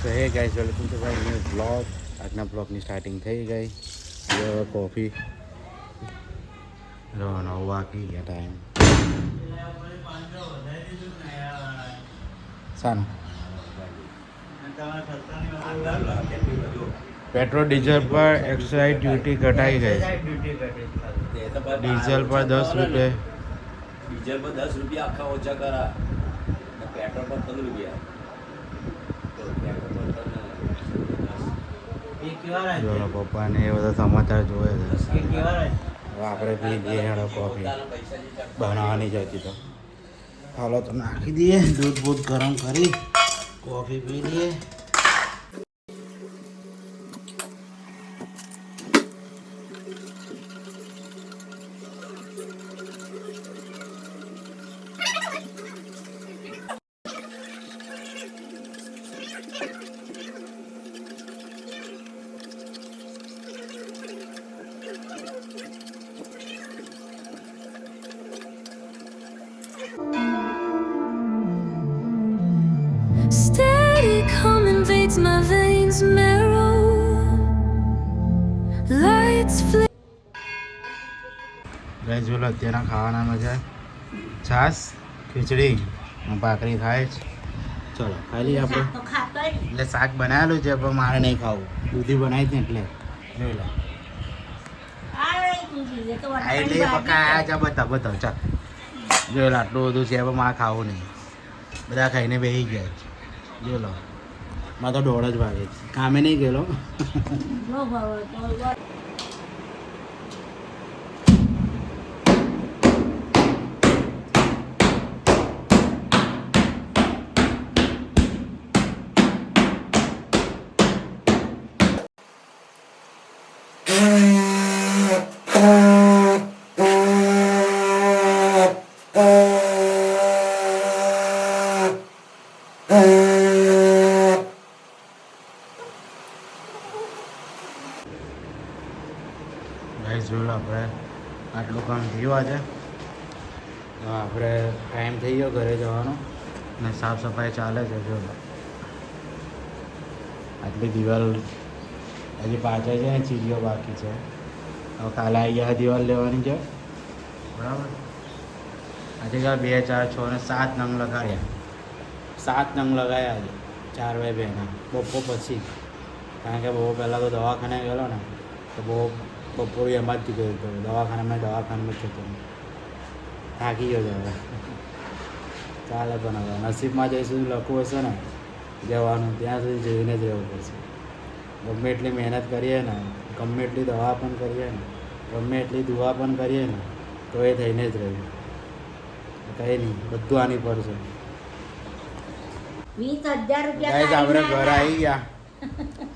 તો હે guys welcome to my new blog. આજના બ્લોગની સ્ટાર્ટિંગ થઈ ગઈ. કોફી 9 વાગી ગયા ટાઈમ સાનું પેટ્રોલ ડીઝલ પર એક્સાઇઝ ડ્યુટી ઘટાઈ ગઈ. ડીઝલ પર 10 રૂપિયા. ડીઝલ પર 10 રૂપિયા આખા ઓછા કરા. પેટ્રોલ પર 3 રૂપિયા. જો પપ્પા ને એ બધા સમાચાર જોવે છે. હવે આપણે પી દઈએ હેડો કોફી બનાવવાની જ હતી તો હાલો તો નાખી દઈએ. દૂધ બૂધ ગરમ કરી કોફી પી લઈએ. Steady come invades my veins, marrow. Lights flame. Guys બોલો અત્યારના ખાવાનામાં છે છાશ ખીચડી ભાખરી ખાય છે. ચલો ખાઈ લઈએ આપણે. એટલે શાક બનાવેલું છે પણ મારે નહીં ખાવું. દૂધી બનાવી હતી એટલે જોઈ લો. એટલે પક્કા આ જા બતાવ ચાલ જોઈ લો. આટલું બધું છે પણ મારે ખાવું નહીં. બધા ખાઈને બેસી ગયા છે. જો લો મારે તો 1:30 જ વાગે છે. કામે નહીં ગયેલો. ગાઈસ જોઈ લો આપણે આટલું કામ થયું આજે. તો આપણે ટાઈમ થઈ ગયો ઘરે જવાનો અને સાફ સફાઈ ચાલે છે. જો આટલી દિવાલ હજી પાછળ છે ને ચીરીઓ બાકી છે. હવે કાલે આવી ગયા દિવાલ લેવાની છે બરાબર. આજે કાલે 2, 4, 6 અને 7 નંગ લગાડ્યા. 7 નંગ લગાવ્યા આજે 4x2 ના બપોર પછી. કારણ કે બહુ પહેલાં તો દવાખાને ગયેલો ને તો બપોર એમાં જ ગયો હતો. દવાખાનામાં જ જતો થાકી ગયો હવે. ચાલે પણ હવે નસીબમાં જઈ સુધી લખવું હશે ને જવાનું ત્યાં સુધી જઈને જ રહેવું પડશે. ગમે એટલી મહેનત કરીએ ને, ગમે એટલી દવા પણ કરીએ ને, ગમે એટલી દુઆ પણ કરીએ ને તો એ થઈને જ રહ્યું. કંઈ નહીં, બધું આની પર છે. 20,000 રૂપિયા આપણે ઘર આવી ગયા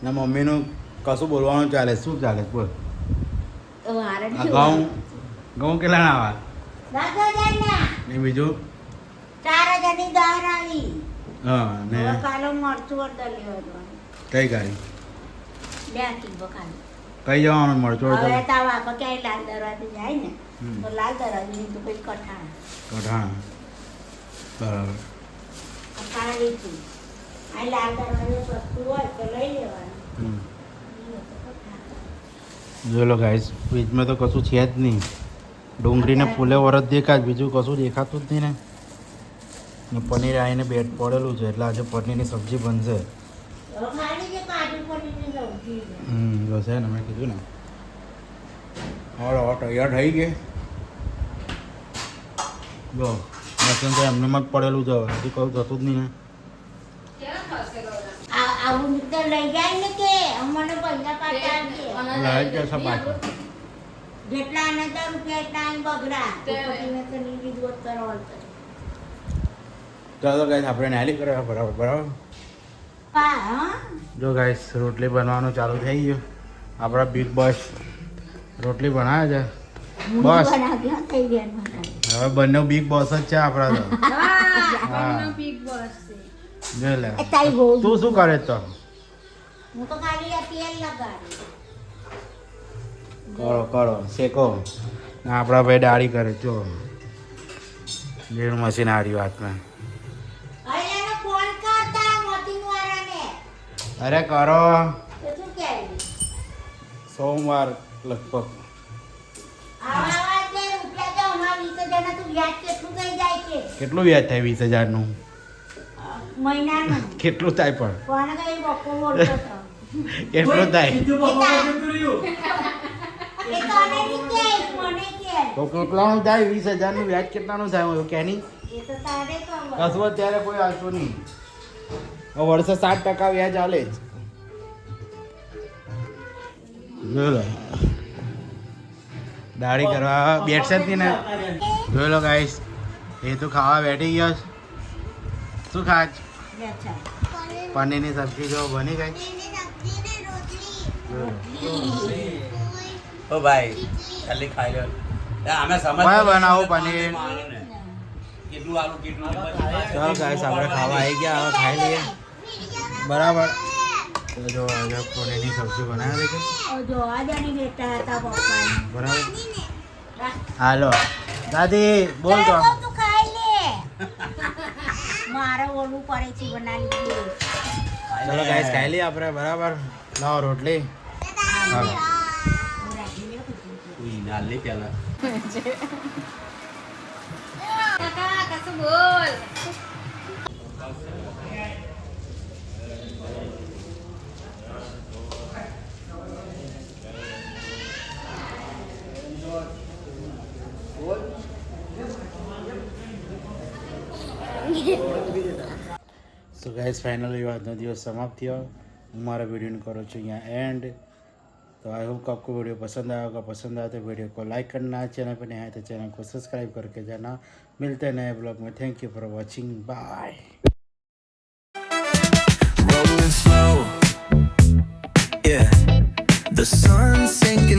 ને મમ્મીનું કશું બોલવાનું ચાલે. શું ચાલે બોલ? ઘઉં કેટલા ના આવા 10,000 ને બીજું 4,000 ની દાળ આવી. હા ને કાલો મરચું અડધા લેવાનું. કઈ ગાડી 2 કિલો કાલો. કઈ જવાનું મરચું હવે તાવ આપો ક્યાંય લાલ દરવાજે જાય ને તો લાલ દરવાજે નહીં તો પછી કઠાણ બરાબર. કાળીથી આ લાલ દરવાજે સસ્તું હોય તો લઈ લેવાનું. જો લો ગાઈસ ફ્રીજમાં તો કશું છે જ નહીં. ડુંગળીને ફૂલે વરસ દેખાય, બીજું કશું દેખાતું જ નહીં ને પનીર આવીને બેટ પડેલું છે એટલે આજે પનીરની સબ્જી બનશે. બસ છે ને મેં કીધું ને તૈયાર થઈ ગઈ. જો લસણ તો એમને જ પડેલું છે. હજી કહું થતું જ નહીં. આવું તો લઈ જાય ને કે અમને પૈસા પાછા લાઈટ જશે પાછું. જેટલા આના રૂપિયા એટલા અહીં બગડા ચાલો ગાઈસ આપણે નાલી કરવા બરાબર. જો ગાઈસ રોટલી બનવાનું ચાલુ થઈ ગયું. આપણા બિગ બોસ રોટલી બનાવે છે. બસ હવે બંને બિગ બોસ જ છે આપણા તો. જો લે તું શું કરે તો? હું તો ખાલી તેલ લગાડું. કરો શેકો. આપણા ભાઈ દાઢી કરે. જો મશીન હારી વાત મેં અરે કરો તો શું કહેવું? સોમવાર લગભગ આવા તે રૂપિયા તો અમારા 20,000 તું વ્યાજ કેટલું થઈ જાય છે કેટલું વ્યાજ થાય 20,000નું મહિનાનું? કેટલું થાય પણ કોને કઈ બપોર બોલતો હતો? કેટલું થાય એ તને નહીં કહે, મને કહે. તો કેટલાનું થાય 20,000નું વ્યાજ કેટલાનું થાય હું કેની એ તો તારે ખબર. કસવત ત્યારે કોઈ હાલતું નહીં વર્ષે 7% વ્યાજ હાલે જ જોઈ લો દાઢી કરવા બેઠશે જ નહીં ને જોઈ લો ગાઈસ એ તો ખાવા બેઠી ગયો છે. શું ખાચ અચ્છા. પનીરની સબ્જી જો બની ગઈ ઓ ભાઈ ખાલી ખાઈ લો અમે સમજ ભાઈ બનાવો પનીર. કેટલું આલું કેટલું ચાલો ગાઈસ આપણે ખાવા આવી ગયા હવે ખાઈ લઈએ બરાબર તો જો આજે પનીરની સબ્જી બનાવી છે જોવા જાણી બેઠા હતા પપ્પાને. બરાબર હાલો દાદી બોલ તો ચાલ તું ખાઈ લે. મારે ઓલું પડે છે બનાવી દે. ચલો ગાઈસ ખાઈ લઈએ આપણે બરાબર લાવો રોટલી હાલો નાલી પેલા સો ગાઈસ ફાઇનલી આજનો દિવસ સમાપ્ત થયો હું મારા वीडियो करो છું यहाँ एंड तो आई होप आपको वीडियो पसंद आया होगा पसंद आया तो वीडियो को लाइक करना चैनल पर नया है तो चैनल को सब्सक्राइब करके जाना मिलते हैं नए ब्लॉग में thank you for watching bye rolling slow. Yeah, the sun sinking